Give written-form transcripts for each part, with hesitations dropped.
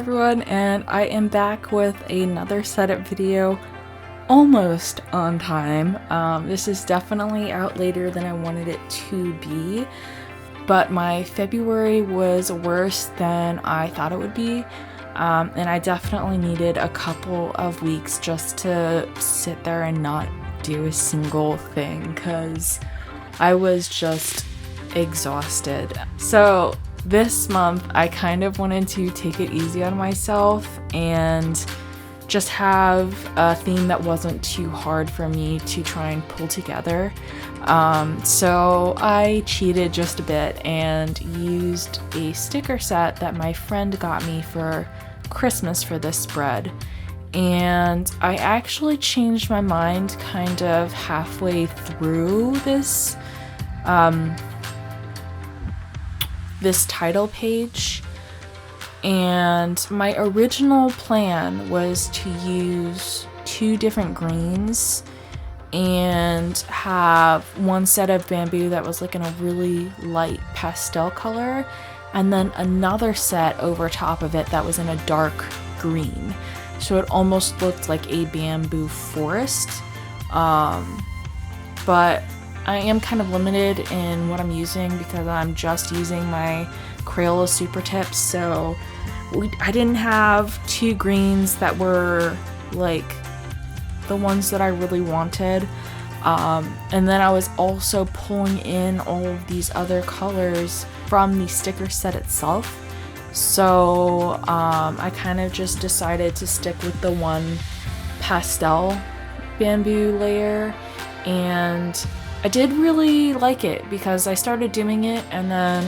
everyone, and I am back with another setup video almost on time. This is definitely out later than I wanted it to be, but my February was worse than I thought it would be, and I definitely needed a couple of weeks just to sit there and not do a single thing because I was just exhausted. So this month I kind of wanted to take it easy on myself and just have a theme that wasn't too hard for me to try and pull together. So I cheated just a bit and used a sticker set that my friend got me for Christmas for this spread. And I actually changed my mind kind of halfway through this this title page, and my original plan was to use two different greens and have one set of bamboo that was like in a really light pastel color, and then another set over top of it that was in a dark green, so it almost looked like a bamboo forest. But I am kind of limited in what I'm using because I'm just using my Crayola Super Tips, so I didn't have two greens that were like the ones that I really wanted. And then I was also pulling in all of these other colors from the sticker set itself. So I kind of just decided to stick with the one pastel bamboo layer, and I did really like it because I started doing it, and then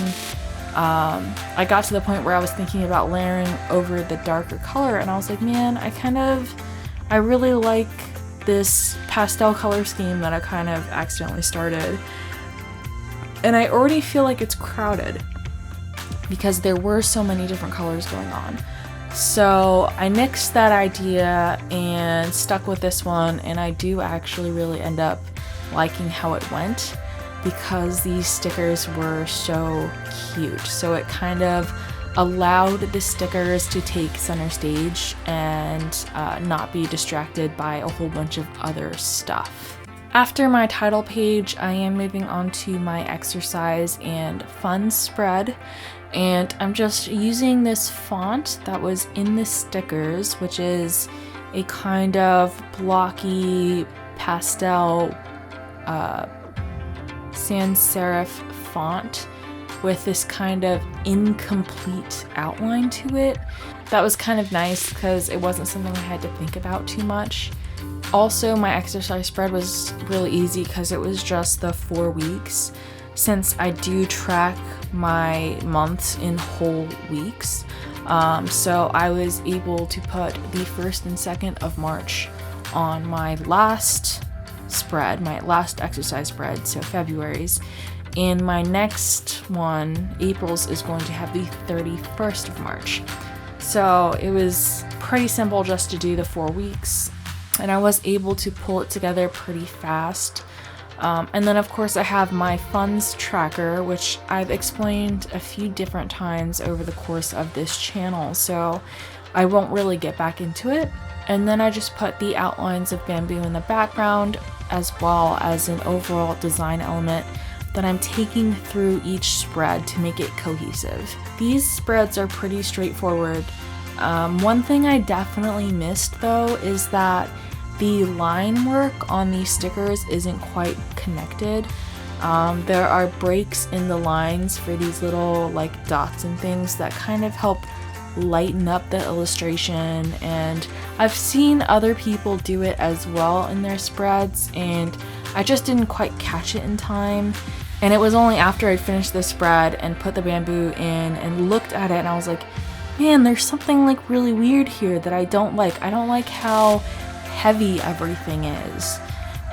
I got to the point where I was thinking about layering over the darker color, and I was like, man, I really like this pastel color scheme that I kind of accidentally started, and I already feel like it's crowded because there were so many different colors going on. So I nixed that idea and stuck with this one, and I do actually really end up liking how it went because these stickers were so cute. So it kind of allowed the stickers to take center stage and not be distracted by a whole bunch of other stuff. After my title page, I am moving on to my exercise and fun spread, and I'm just using this font that was in the stickers, which is a kind of blocky pastel sans serif font with this kind of incomplete outline to it. That was kind of nice because it wasn't something I had to think about too much. Also, my exercise spread was really easy because it was just the 4 weeks, since I do track my months in whole weeks. So I was able to put the 1st and 2nd of March on my last spread, my last exercise spread, so February's, and my next one, April's, is going to have the 31st of March. So it was pretty simple just to do the 4 weeks, and I was able to pull it together pretty fast. And then of course I have my funds tracker, which I've explained a few different times over the course of this channel, so I won't really get back into it. And then I just put the outlines of bamboo in the background, as well as an overall design element that I'm taking through each spread to make it cohesive. These spreads are pretty straightforward. One thing I definitely missed though is that the line work on these stickers isn't quite connected. There are breaks in the lines for these little like dots and things that kind of help lighten up the illustration, and I've seen other people do it as well in their spreads, and I just didn't quite catch it in time. And it was only after I finished the spread and put the bamboo in and looked at it, and I was like, man, there's something like really weird here that I don't like. I don't like how heavy everything is.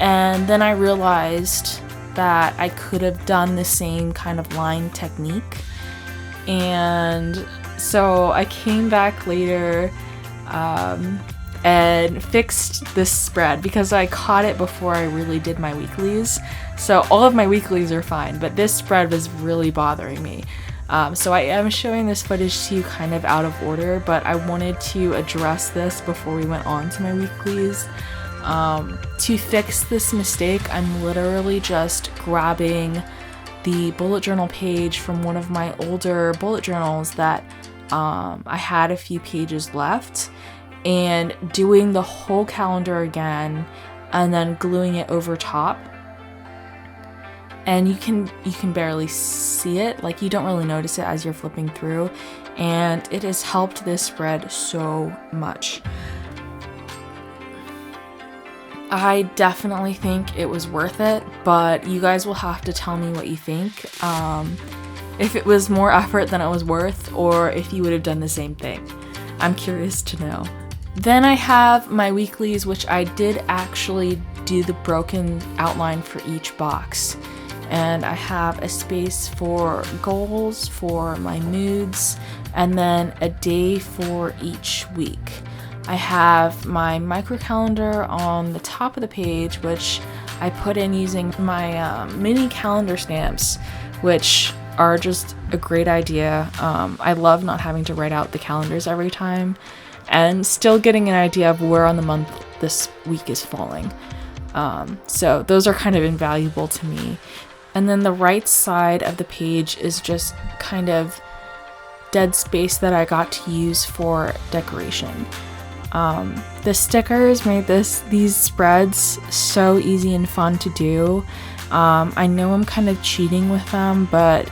And then I realized that I could have done the same kind of line technique, and so I came back later and fixed this spread because I caught it before I really did my weeklies. So all of my weeklies are fine, but this spread was really bothering me. So I am showing this footage to you kind of out of order, but I wanted to address this before we went on to my weeklies. To fix this mistake, I'm literally just grabbing the bullet journal page from one of my older bullet journals that I had a few pages left, and doing the whole calendar again and then gluing it over top. And you can barely see it, like you don't really notice it as you're flipping through, and it has helped this spread so much. I definitely think it was worth it, but you guys will have to tell me what you think. If it was more effort than it was worth, or if you would have done the same thing. I'm curious to know. Then I have my weeklies, which I did actually do the broken outline for each box. And I have a space for goals, for my moods, and then a day for each week. I have my micro calendar on the top of the page, which I put in using my mini calendar stamps, which are just a great idea. I love not having to write out the calendars every time, and still getting an idea of where on the month this week is falling. So those are kind of invaluable to me. And then the right side of the page is just kind of dead space that I got to use for decoration. The stickers made these spreads so easy and fun to do. I know I'm kind of cheating with them, but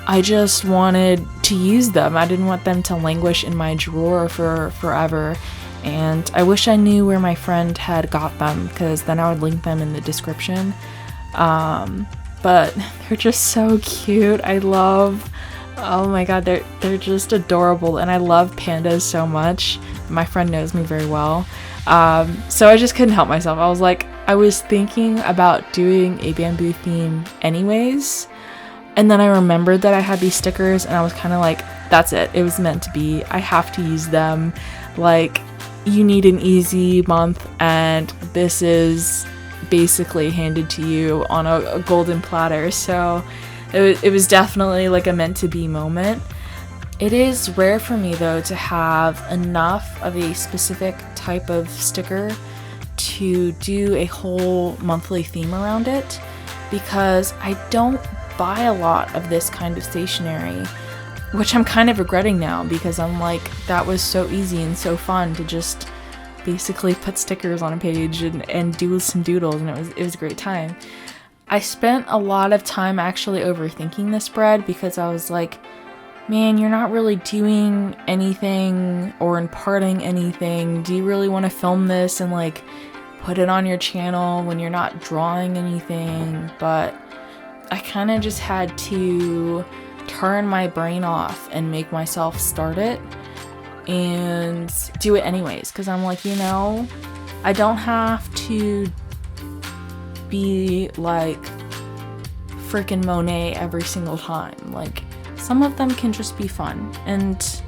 I just wanted to use them. I didn't want them to languish in my drawer for forever. And I wish I knew where my friend had got them, because then I would link them in the description. But they're just so cute. Oh my god, they're just adorable, and I love pandas so much. My friend knows me very well. So I just couldn't help myself. I was thinking about doing a bamboo theme anyways, and then I remembered that I had these stickers, and I was kind of like, that's it. It was meant to be. I have to use them. Like, you need an easy month, and this is basically handed to you on a golden platter. So it was definitely like a meant to be moment. It is rare for me though to have enough of a specific type of sticker to do a whole monthly theme around it, because I don't buy a lot of this kind of stationery, which I'm kind of regretting now, because I'm like, that was so easy and so fun to just basically put stickers on a page and do some doodles, and it was a great time. I spent a lot of time actually overthinking this spread, because I was like, man, you're not really doing anything or imparting anything. Do you really want to film this and like put it on your channel when you're not drawing anything? But I kind of just had to turn my brain off and make myself start it and do it anyways, because I'm like, I don't have to be like freaking Monet every single time. Like, some of them can just be fun, and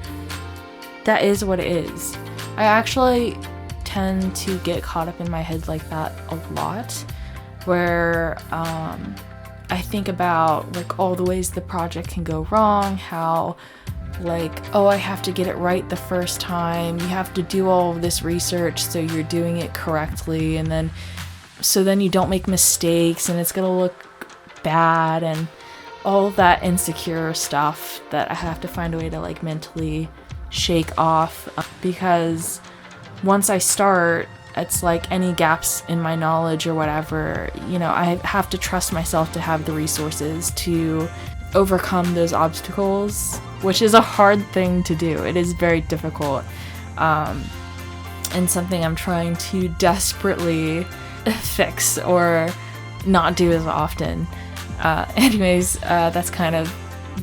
that is what it is. I actually tend to get caught up in my head like that a lot, where I think about like all the ways the project can go wrong, how like, oh, I have to get it right the first time, you have to do all of this research so you're doing it correctly, and then you don't make mistakes and it's gonna look bad, and all that insecure stuff that I have to find a way to like mentally shake off, because once I start, it's like any gaps in my knowledge or whatever, I have to trust myself to have the resources to overcome those obstacles, which is a hard thing to do. It is very difficult, and something I'm trying to desperately fix or not do as often. That's kind of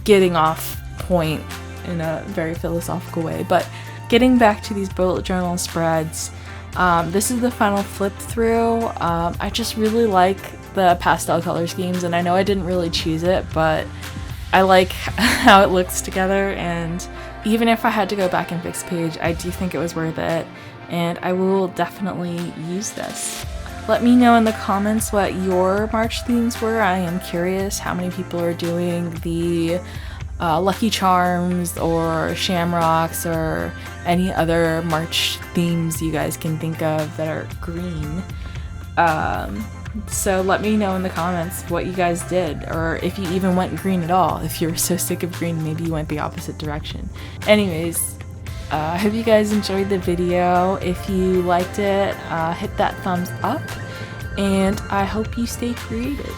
getting off point in a very philosophical way, but getting back to these bullet journal spreads, this is the final flip through. I just really like the pastel color schemes, and I know I didn't really choose it, but I like how it looks together, and even if I had to go back and fix the page, I do think it was worth it, and I will definitely use this. Let me know in the comments what your March themes were. I am curious how many people are doing the Lucky Charms or Shamrocks or any other March themes you guys can think of that are green. So let me know in the comments what you guys did, or if you even went green at all. If you were so sick of green, maybe you went the opposite direction. Anyways, I hope you guys enjoyed the video. If you liked it, hit that thumbs up, and I hope you stay creative.